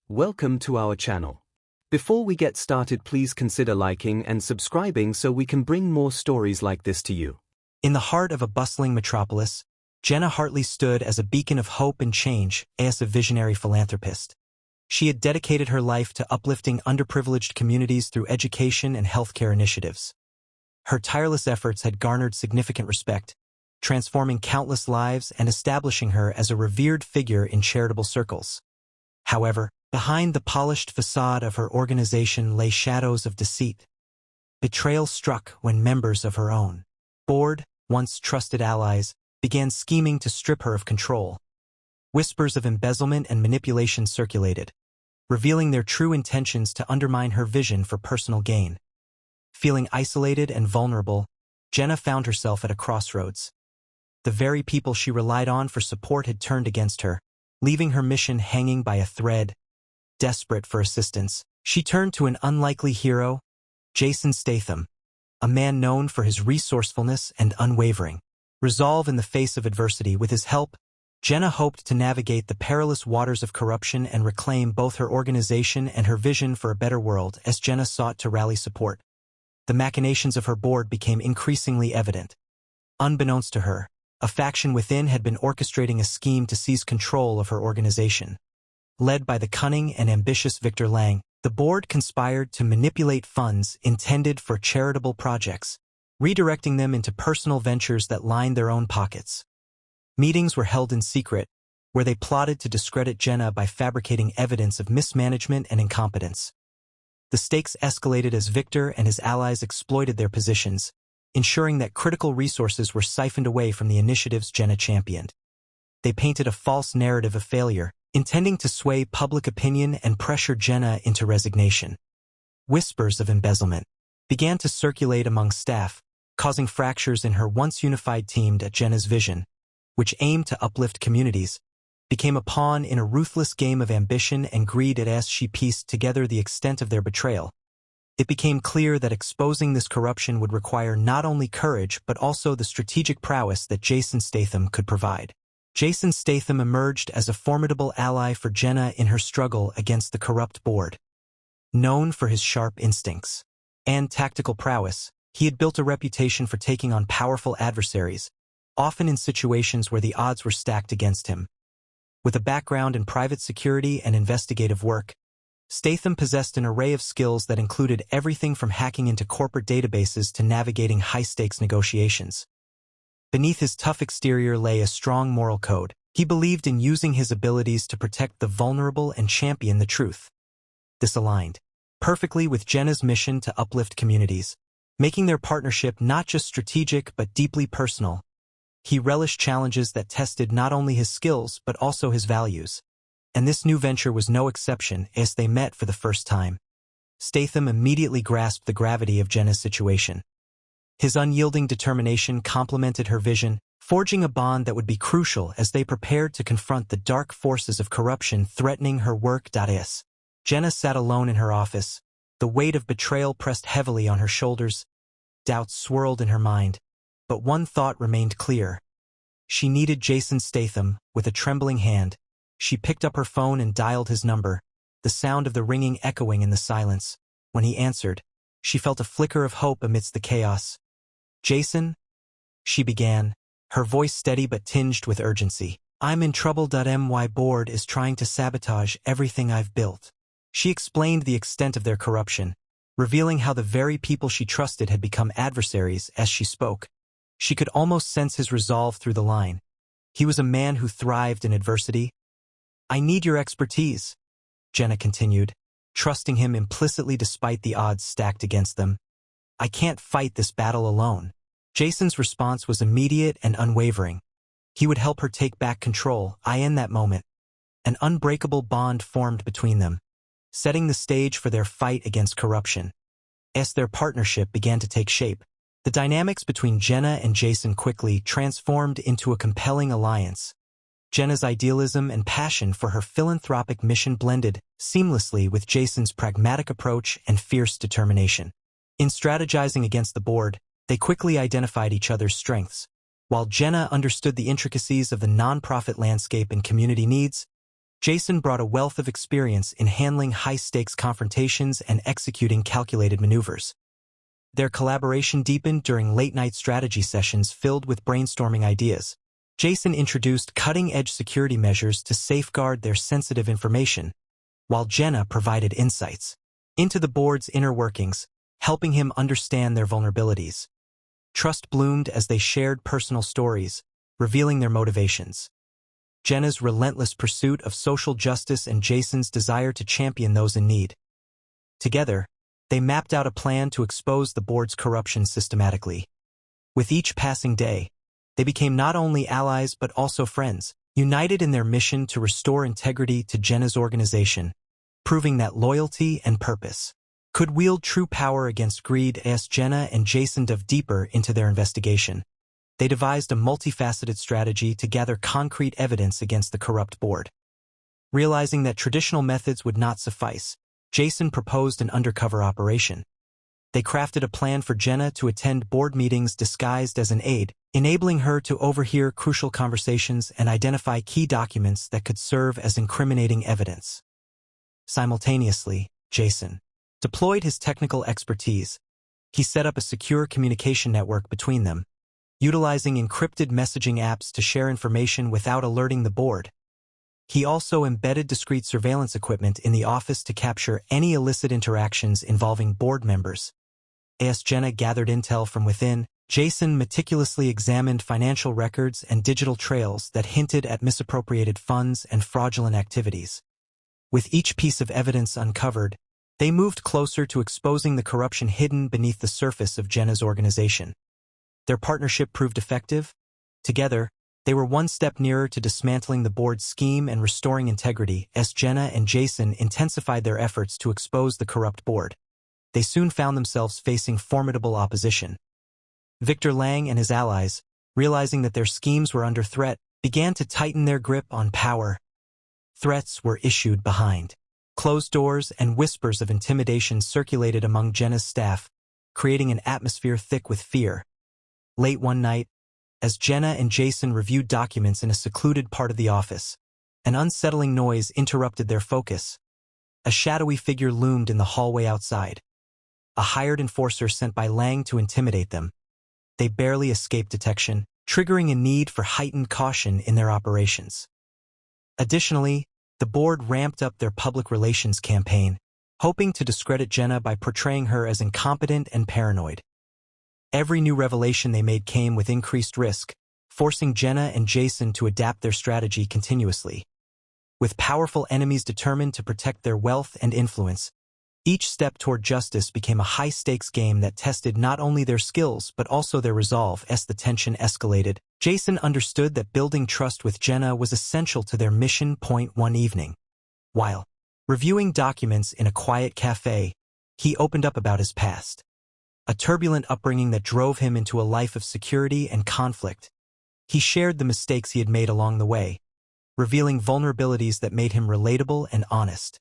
Welcome to our channel. Before we get started, please consider liking and subscribing so we can bring more stories like this to you. In the heart of a bustling metropolis, Jenna Hartley stood as a beacon of hope and change, as a visionary philanthropist. She had dedicated her life to uplifting underprivileged communities through education and healthcare initiatives. Her tireless efforts had garnered significant respect, transforming countless lives and establishing her as a revered figure in charitable circles. However, behind the polished facade of her organization lay shadows of deceit. Betrayal struck when members of her own board, once trusted allies, began scheming to strip her of control. Whispers of embezzlement and manipulation circulated, revealing their true intentions to undermine her vision for personal gain. Feeling isolated and vulnerable, Jenna found herself at a crossroads. The very people she relied on for support had turned against her, leaving her mission hanging by a thread. Desperate for assistance, she turned to an unlikely hero, Jason Statham, a man known for his resourcefulness and unwavering resolve in the face of adversity. With his help, Jenna hoped to navigate the perilous waters of corruption and reclaim both her organization and her vision for a better world. As Jenna sought to rally support, the machinations of her board became increasingly evident. Unbeknownst to her, a faction within had been orchestrating a scheme to seize control of her organization. Led by the cunning and ambitious Victor Lang, the board conspired to manipulate funds intended for charitable projects, redirecting them into personal ventures that lined their own pockets. Meetings were held in secret, where they plotted to discredit Jenna by fabricating evidence of mismanagement and incompetence. The stakes escalated as Victor and his allies exploited their positions, ensuring that critical resources were siphoned away from the initiatives Jenna championed. They painted a false narrative of failure, intending to sway public opinion and pressure Jenna into resignation. Whispers of embezzlement began to circulate among staff, causing fractures in her once unified team. Jenna's vision, which aimed to uplift communities, became a pawn in a ruthless game of ambition and greed. As she pieced together the extent of their betrayal, it became clear that exposing this corruption would require not only courage but also the strategic prowess that Jason Statham could provide. Jason Statham emerged as a formidable ally for Jenna in her struggle against the corrupt board. Known for his sharp instincts and tactical prowess, he had built a reputation for taking on powerful adversaries, often in situations where the odds were stacked against him. With a background in private security and investigative work, Statham possessed an array of skills that included everything from hacking into corporate databases to navigating high-stakes negotiations. Beneath his tough exterior lay a strong moral code. He believed in using his abilities to protect the vulnerable and champion the truth. This aligned perfectly with Jenna's mission to uplift communities, making their partnership not just strategic but deeply personal. He relished challenges that tested not only his skills but also his values. And this new venture was no exception. As they met for the first time, Statham immediately grasped the gravity of Jenna's situation. His unyielding determination complemented her vision, forging a bond that would be crucial as they prepared to confront the dark forces of corruption threatening her work. As Jenna sat alone in her office, the weight of betrayal pressed heavily on her shoulders. Doubts swirled in her mind, but one thought remained clear. She needed Jason Statham. With a trembling hand, she picked up her phone and dialed his number, the sound of the ringing echoing in the silence. When he answered, she felt a flicker of hope amidst the chaos. "Jason?" she began, her voice steady but tinged with urgency. "I'm in trouble. My board is trying to sabotage everything I've built." She explained the extent of their corruption, revealing how the very people she trusted had become adversaries. As she spoke, she could almost sense his resolve through the line. He was a man who thrived in adversity. "I need your expertise," Jenna continued, trusting him implicitly despite the odds stacked against them. "I can't fight this battle alone." Jason's response was immediate and unwavering. He would help her take back control. In that moment, an unbreakable bond formed between them, setting the stage for their fight against corruption. As their partnership began to take shape, the dynamics between Jenna and Jason quickly transformed into a compelling alliance. Jenna's idealism and passion for her philanthropic mission blended seamlessly with Jason's pragmatic approach and fierce determination. In strategizing against the board, they quickly identified each other's strengths. While Jenna understood the intricacies of the nonprofit landscape and community needs, Jason brought a wealth of experience in handling high-stakes confrontations and executing calculated maneuvers. Their collaboration deepened during late-night strategy sessions filled with brainstorming ideas. Jason introduced cutting-edge security measures to safeguard their sensitive information, while Jenna provided insights into the board's inner workings, helping him understand their vulnerabilities. Trust bloomed as they shared personal stories, revealing their motivations. Jenna's relentless pursuit of social justice and Jason's desire to champion those in need. Together, they mapped out a plan to expose the board's corruption systematically. With each passing day, they became not only allies but also friends, united in their mission to restore integrity to Jenna's organization, proving that loyalty and purpose could wield true power against greed. As Jenna and Jason dove deeper into their investigation, they devised a multifaceted strategy to gather concrete evidence against the corrupt board. Realizing that traditional methods would not suffice, Jason proposed an undercover operation. They crafted a plan for Jenna to attend board meetings disguised as an aide, enabling her to overhear crucial conversations and identify key documents that could serve as incriminating evidence. Simultaneously, Jason deployed his technical expertise. He set up a secure communication network between them, utilizing encrypted messaging apps to share information without alerting the board. He also embedded discreet surveillance equipment in the office to capture any illicit interactions involving board members. As Jenna gathered intel from within, Jason meticulously examined financial records and digital trails that hinted at misappropriated funds and fraudulent activities. With each piece of evidence uncovered, they moved closer to exposing the corruption hidden beneath the surface of Jenna's organization. Their partnership proved effective. Together, they were one step nearer to dismantling the board's scheme and restoring integrity. As Jenna and Jason intensified their efforts to expose the corrupt board, they soon found themselves facing formidable opposition. Victor Lang and his allies, realizing that their schemes were under threat, began to tighten their grip on power. Threats were issued behind closed doors, and whispers of intimidation circulated among Jenna's staff, creating an atmosphere thick with fear. Late one night, as Jenna and Jason reviewed documents in a secluded part of the office, an unsettling noise interrupted their focus. A shadowy figure loomed in the hallway outside, a hired enforcer sent by Lang to intimidate them. They barely escaped detection, triggering a need for heightened caution in their operations. Additionally, the board ramped up their public relations campaign, hoping to discredit Jenna by portraying her as incompetent and paranoid. Every new revelation they made came with increased risk, forcing Jenna and Jason to adapt their strategy continuously. With powerful enemies determined to protect their wealth and influence, each step toward justice became a high-stakes game that tested not only their skills but also their resolve. As the tension escalated, Jason understood that building trust with Jenna was essential to their mission. One evening, while reviewing documents in a quiet cafe, he opened up about his past. A turbulent upbringing that drove him into a life of security and conflict. He shared the mistakes he had made along the way, revealing vulnerabilities that made him relatable and honest.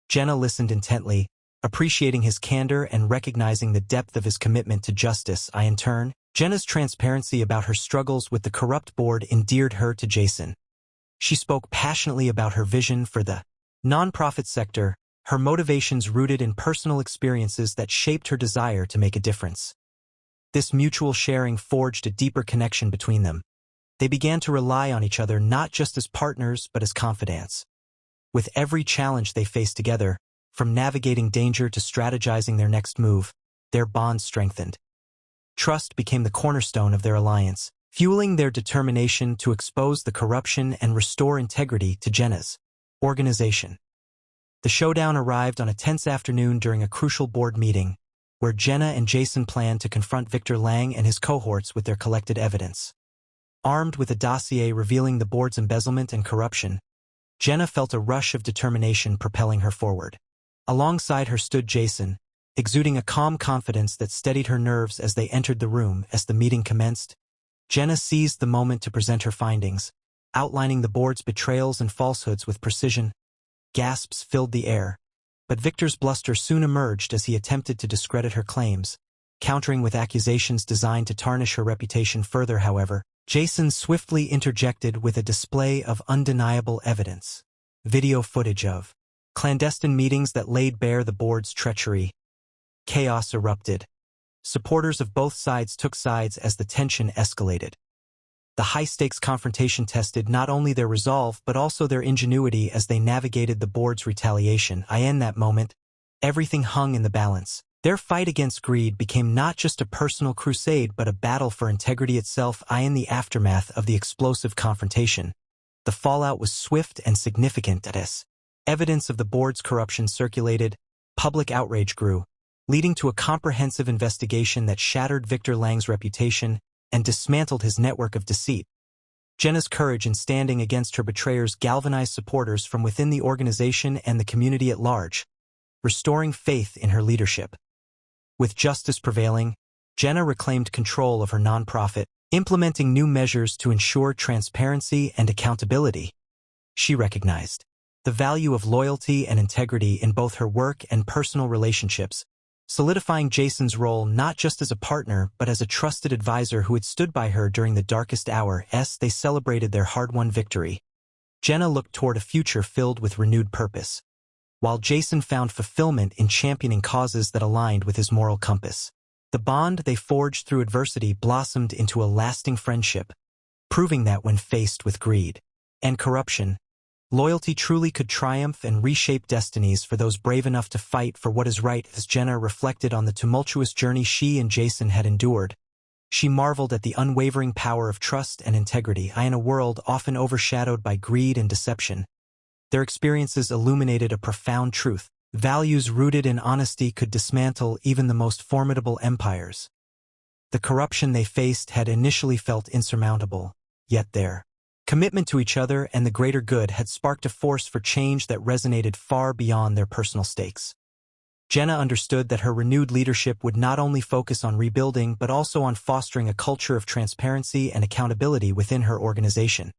Jenna listened intently, appreciating his candor and recognizing the depth of his commitment to justice. In turn, Jenna's transparency about her struggles with the corrupt board endeared her to Jason. She spoke passionately about her vision for the nonprofit sector, her motivations rooted in personal experiences that shaped her desire to make a difference. This mutual sharing forged a deeper connection between them. They began to rely on each other not just as partners but as confidants. With every challenge they faced together, from navigating danger to strategizing their next move, their bond strengthened. Trust became the cornerstone of their alliance, fueling their determination to expose the corruption and restore integrity to Jenna's organization. The showdown arrived on a tense afternoon during a crucial board meeting, where Jenna and Jason planned to confront Victor Lang and his cohorts with their collected evidence. Armed with a dossier revealing the board's embezzlement and corruption, Jenna felt a rush of determination propelling her forward. Alongside her stood Jason, exuding a calm confidence that steadied her nerves as they entered the room. As the meeting commenced, Jenna seized the moment to present her findings, outlining the board's betrayals and falsehoods with precision. Gasps filled the air, but Victor's bluster soon emerged as he attempted to discredit her claims, countering with accusations designed to tarnish her reputation further. However, Jason swiftly interjected with a display of undeniable evidence. video footage of clandestine meetings that laid bare the board's treachery. Chaos erupted. Supporters of both sides took sides as the tension escalated. The high-stakes confrontation tested not only their resolve but also their ingenuity as they navigated the board's retaliation. In that moment, everything hung in the balance. Their fight against greed became not just a personal crusade but a battle for integrity itself. In the aftermath of the explosive confrontation, the fallout was swift and significant. As evidence of the board's corruption circulated, public outrage grew, leading to a comprehensive investigation that shattered Victor Lang's reputation and dismantled his network of deceit. Jenna's courage in standing against her betrayers galvanized supporters from within the organization and the community at large, restoring faith in her leadership. With justice prevailing, Jenna reclaimed control of her nonprofit, implementing new measures to ensure transparency and accountability. She recognized the value of loyalty and integrity in both her work and personal relationships, solidifying Jason's role not just as a partner but as a trusted advisor who had stood by her during the darkest hour. They celebrated their hard-won victory. Jenna looked toward a future filled with renewed purpose, while Jason found fulfillment in championing causes that aligned with his moral compass. The bond they forged through adversity blossomed into a lasting friendship, proving that when faced with greed and corruption, loyalty truly could triumph and reshape destinies for those brave enough to fight for what is right. As Jenna reflected on the tumultuous journey she and Jason had endured, she marveled at the unwavering power of trust and integrity. In a world often overshadowed by greed and deception, their experiences illuminated a profound truth. Values rooted in honesty could dismantle even the most formidable empires. The corruption they faced had initially felt insurmountable, yet their commitment to each other and the greater good had sparked a force for change that resonated far beyond their personal stakes. Jenna understood that her renewed leadership would not only focus on rebuilding but also on fostering a culture of transparency and accountability within her organization.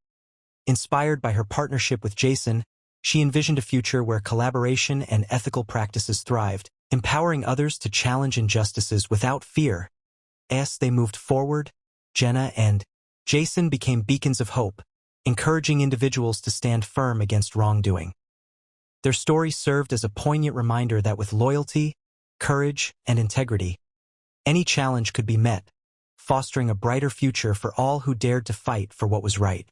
Inspired by her partnership with Jason, she envisioned a future where collaboration and ethical practices thrived, empowering others to challenge injustices without fear. As they moved forward, Jenna and Jason became beacons of hope, encouraging individuals to stand firm against wrongdoing. Their story served as a poignant reminder that with loyalty, courage, and integrity, any challenge could be met, fostering a brighter future for all who dared to fight for what was right.